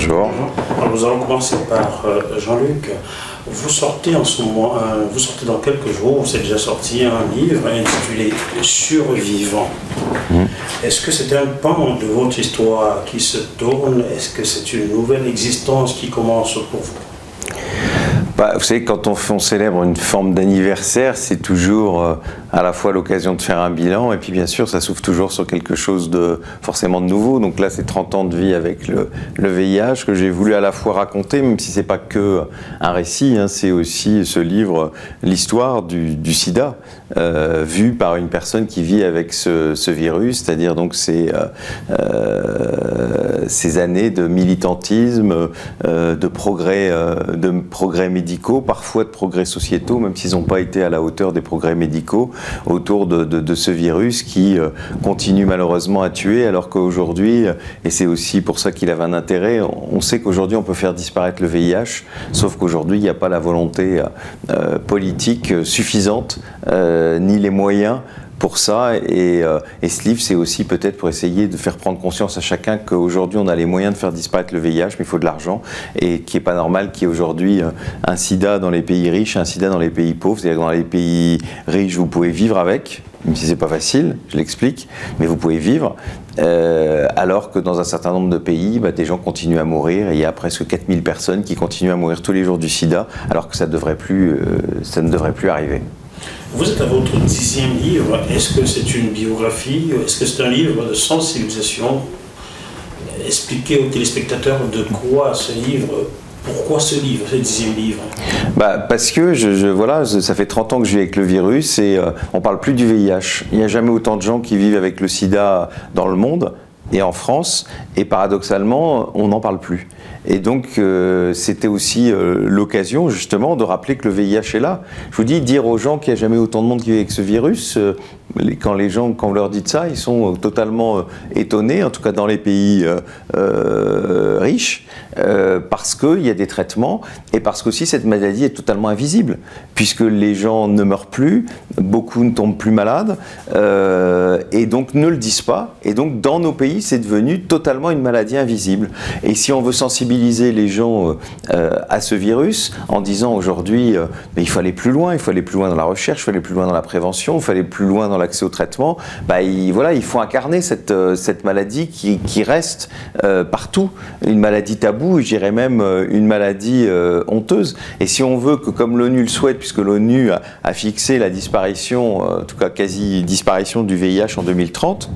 Bonjour. Alors, nous allons commencer par Jean-Luc. Vous sortez en ce moment, vous sortez dans quelques jours, vous êtes déjà sorti un livre intitulé Survivant. Est-ce que c'est un pan de votre histoire qui se tourne? Est-ce que c'est une nouvelle existence qui commence pour vous? Vous savez, quand on célèbre une forme d'anniversaire, c'est toujours à la fois l'occasion de faire un bilan et puis bien sûr ça s'ouvre toujours sur quelque chose de forcément de nouveau. Donc là c'est 30 ans de vie avec le VIH que j'ai voulu à la fois raconter, même si c'est pas que un récit, hein, c'est aussi ce livre, l'histoire du sida, vu par une personne qui vit avec ce virus, c'est-à-dire donc ces années de militantisme, de progrès médicaux, parfois de progrès sociétaux, même s'ils n'ont pas été à la hauteur des progrès médicaux, autour de ce virus qui continue malheureusement à tuer, alors qu'aujourd'hui, et c'est aussi pour ça qu'il avait un intérêt, on sait qu'aujourd'hui on peut faire disparaître le VIH, sauf qu'aujourd'hui il n'y a pas la volonté politique suffisante, ni les moyens pour ça, et ce livre c'est aussi peut-être pour essayer de faire prendre conscience à chacun qu'aujourd'hui on a les moyens de faire disparaître le VIH, mais il faut de l'argent, et qu'il n'est pas normal qu'il y ait aujourd'hui un sida dans les pays riches, un sida dans les pays pauvres. C'est-à-dire que dans les pays riches vous pouvez vivre avec, même si c'est pas facile, je l'explique, mais vous pouvez vivre, alors que dans un certain nombre de pays, des gens continuent à mourir, et il y a presque 4000 personnes qui continuent à mourir tous les jours du sida, alors que ça ne devrait plus arriver. Vous êtes à votre 10e livre. Est-ce que c'est une biographie? Est-ce que c'est un livre de sensibilisation? Expliquez aux téléspectateurs de quoi ce livre, pourquoi ce livre, ce 10e livre? Parce que voilà, ça fait 30 ans que je vis avec le virus et on ne parle plus du VIH. Il n'y a jamais autant de gens qui vivent avec le sida dans le monde et en France, et paradoxalement, on n'en parle plus. Et donc, c'était aussi l'occasion, justement, de rappeler que le VIH est là. Je vous dis, dire aux gens qu'il n'y a jamais autant de monde qui vit avec ce virus, quand vous leur dites ça, ils sont totalement étonnés, en tout cas dans les pays riches, parce qu'il y a des traitements, et parce qu'aussi cette maladie est totalement invisible, puisque les gens ne meurent plus, beaucoup ne tombent plus malades, et donc ne le disent pas. Et donc, dans nos pays, c'est devenu totalement une maladie invisible. Et si on veut sensibiliser les gens à ce virus, en disant aujourd'hui, il faut aller plus loin dans la recherche, il faut aller plus loin dans la prévention, il faut aller plus loin dans l'accès au traitement, il faut incarner cette maladie qui reste partout, une maladie taboue, je dirais même une maladie honteuse. Et si on veut que, comme l'ONU le souhaite, puisque l'ONU a fixé la disparition, en tout cas quasi-disparition du VIH en 2030,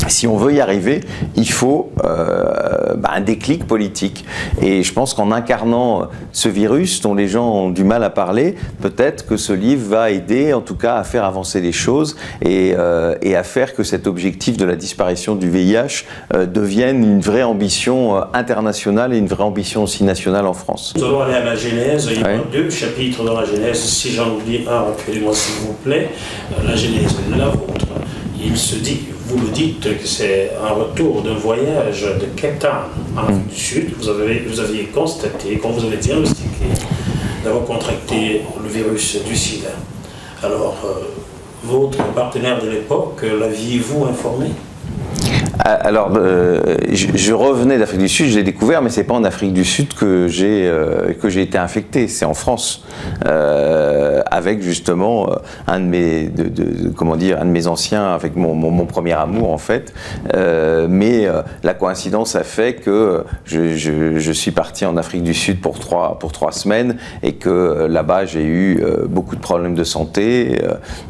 si on veut y arriver, il faut un déclic politique. Et je pense qu'en incarnant ce virus dont les gens ont du mal à parler, peut-être que ce livre va aider en tout cas à faire avancer les choses et à faire que cet objectif de la disparition du VIH devienne une vraie ambition internationale et une vraie ambition aussi nationale en France. Nous allons aller à la Genèse. Il y a 2 chapitres dans la Genèse. Si j'en oublie un, rappelez-moi s'il vous plaît. La Genèse, la vôtre. Il se dit, vous le dites, que c'est un retour d'un voyage de Cape Town en Afrique du Sud. Vous aviez constaté, quand vous avez diagnostiqué, d'avoir contracté le virus du sida. Alors, votre partenaire de l'époque, l'aviez-vous informé? Alors, je revenais d'Afrique du Sud, je l'ai découvert, mais c'est pas en Afrique du Sud que j'ai été infecté, c'est en France, avec justement un de mes anciens, avec mon premier amour en fait. Mais la coïncidence a fait que je suis parti en Afrique du Sud pour trois semaines et que là-bas j'ai eu beaucoup de problèmes de santé,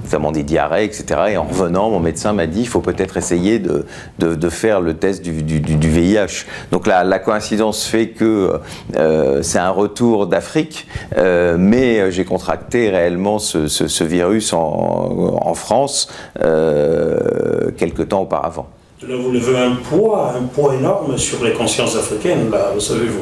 notamment des diarrhées, etc. Et en revenant, mon médecin m'a dit il faut peut-être essayer de faire le test du VIH. Donc la coïncidence fait que c'est un retour d'Afrique, mais j'ai contracté réellement ce virus en France quelque temps auparavant. Là, vous levez un poids énorme sur les consciences africaines, là, le savez-vous?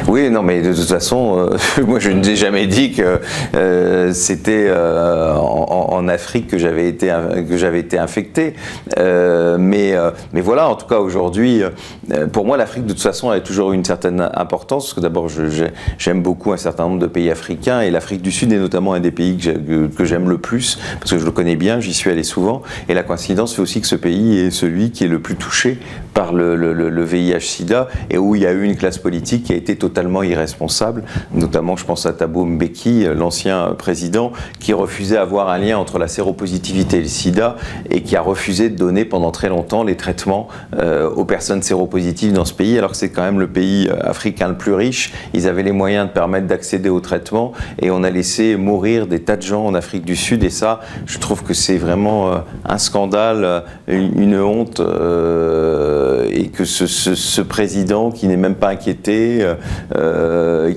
Oui, non, mais de toute façon, moi je ne vous ai jamais dit que c'était en Afrique que j'avais été infecté. Mais voilà, en tout cas aujourd'hui, pour moi l'Afrique de toute façon a toujours eu une certaine importance, parce que d'abord j'aime beaucoup un certain nombre de pays africains, et l'Afrique du Sud est notamment un des pays que j'aime le plus, parce que je le connais bien, j'y suis allé souvent, et la coïncidence fait aussi que ce pays est celui qui qui est le plus touché par le VIH-Sida et où il y a eu une classe politique qui a été totalement irresponsable, notamment je pense à Thabo Mbeki, l'ancien président, qui refusait d'avoir un lien entre la séropositivité et le sida et qui a refusé de donner pendant très longtemps les traitements aux personnes séropositives dans ce pays, alors que c'est quand même le pays africain le plus riche. Ils avaient les moyens de permettre d'accéder aux traitements et on a laissé mourir des tas de gens en Afrique du Sud, et ça, je trouve que c'est vraiment un scandale, une honte, et que ce président qui n'est même pas inquiété,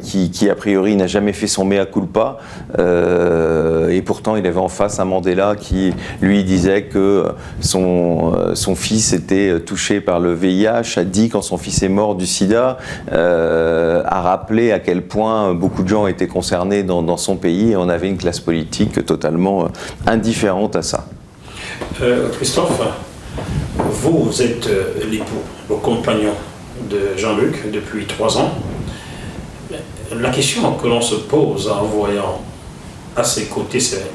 qui a priori n'a jamais fait son mea culpa, et pourtant il avait en face un Mandela qui lui disait que son fils était touché par le VIH, a dit quand son fils est mort du sida, a rappelé à quel point beaucoup de gens étaient concernés dans son pays, et on avait une classe politique totalement indifférente à ça. Christophe, vous êtes l'époux, le compagnon de Jean-Luc depuis 3 ans. La question que l'on se pose en voyant à ses côtés, c'est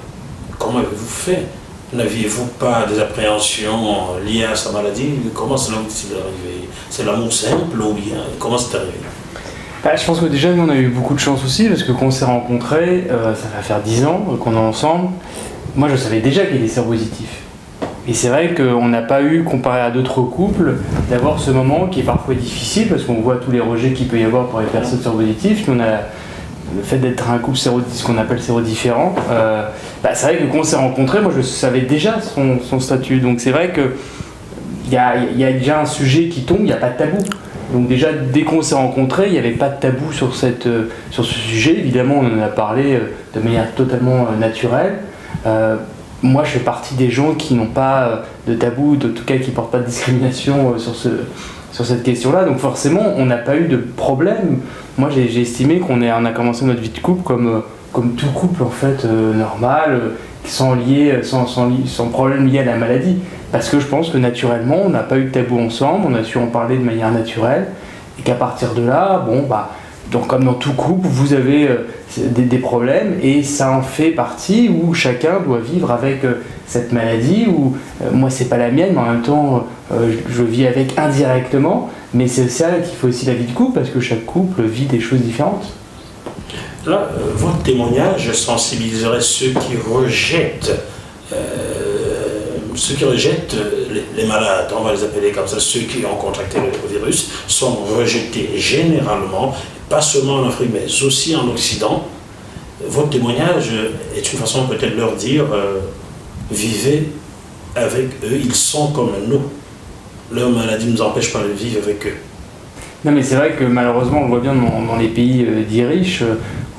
comment avez-vous fait? N'aviez-vous pas des appréhensions liées à sa maladie? Comment cela est arrivé? C'est l'amour simple ou bien comment c'est arrivé? Je pense que déjà, nous, on a eu beaucoup de chance aussi, parce que quand on s'est rencontrés, ça va faire 10 ans qu'on est ensemble. Moi, je savais déjà qu'il était séropositif. Et c'est vrai qu'on n'a pas eu, comparé à d'autres couples, d'avoir ce moment qui est parfois difficile, parce qu'on voit tous les rejets qu'il peut y avoir pour les personnes séropositives. Nous, on a le fait d'être un couple ce qu'on appelle sérodifférent. C'est vrai que quand on s'est rencontrés, moi, je savais déjà son statut. Donc c'est vrai qu'il y a déjà un sujet qui tombe, il n'y a pas de tabou. Donc déjà, dès qu'on s'est rencontrés, il n'y avait pas de tabou sur ce sujet. Évidemment, on en a parlé de manière totalement naturelle. Moi, je fais partie des gens qui n'ont pas de tabou, en tout cas qui ne portent pas de discrimination sur cette question-là. Donc forcément, on n'a pas eu de problème. Moi, j'ai estimé qu'on a commencé notre vie de couple comme tout couple en fait normal, sans problème lié à la maladie. Parce que je pense que naturellement, on n'a pas eu de tabou ensemble, on a su en parler de manière naturelle, et qu'à partir de là, donc comme dans tout couple, vous avez des problèmes, et ça en fait partie où chacun doit vivre avec cette maladie, où moi c'est pas la mienne, mais en même temps je vis avec indirectement, mais c'est ça qui fait aussi la vie de couple, parce que chaque couple vit des choses différentes. Là, votre témoignage sensibiliserait ceux qui rejettent les malades, on va les appeler comme ça, ceux qui ont contracté le virus, sont rejetés généralement, pas seulement en Afrique, mais aussi en Occident. Votre témoignage est une façon peut-être de leur dire vivez avec eux, ils sont comme nous. Leur maladie ne nous empêche pas de vivre avec eux. Non, mais c'est vrai que malheureusement, on le voit bien dans les pays dits riches.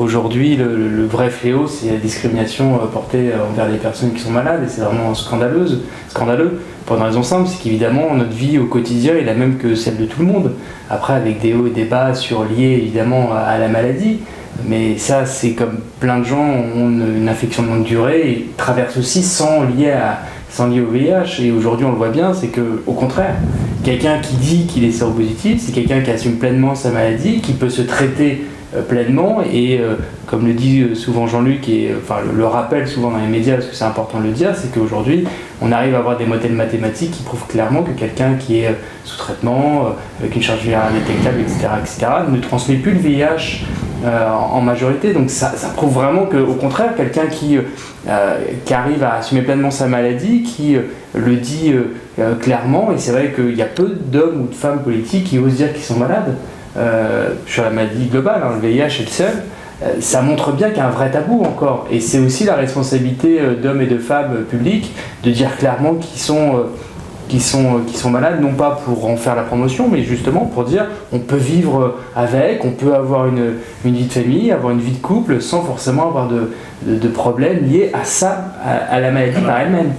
Aujourd'hui, le vrai fléau, c'est la discrimination portée envers les personnes qui sont malades, et c'est vraiment scandaleux. Pour une raison simple, c'est qu'évidemment, notre vie au quotidien est la même que celle de tout le monde. Après, avec des hauts et des bas liés évidemment à la maladie. Mais ça, c'est comme plein de gens ont une infection de longue durée et traversent aussi sans lier au VIH. Et aujourd'hui, on le voit bien, c'est qu'au contraire, quelqu'un qui dit qu'il est séropositif, c'est quelqu'un qui assume pleinement sa maladie, qui peut se traiter pleinement, et comme le dit souvent Jean-Luc, et le rappelle souvent dans les médias, parce que c'est important de le dire, c'est qu'aujourd'hui on arrive à avoir des modèles mathématiques qui prouvent clairement que quelqu'un qui est sous traitement, avec une charge virale indétectable, etc., ne transmet plus le VIH en majorité. Donc ça prouve vraiment qu'au contraire, quelqu'un qui arrive à assumer pleinement sa maladie, qui le dit clairement, et c'est vrai qu'il y a peu d'hommes ou de femmes politiques qui osent dire qu'ils sont malades, sur la maladie globale, le VIH est le seul, ça montre bien qu'il y a un vrai tabou encore. Et c'est aussi la responsabilité d'hommes et de femmes publics de dire clairement qu'ils sont malades, non pas pour en faire la promotion, mais justement pour dire on peut vivre avec, on peut avoir une vie de famille, avoir une vie de couple sans forcément avoir de problèmes liés à ça, à la maladie par elle-même.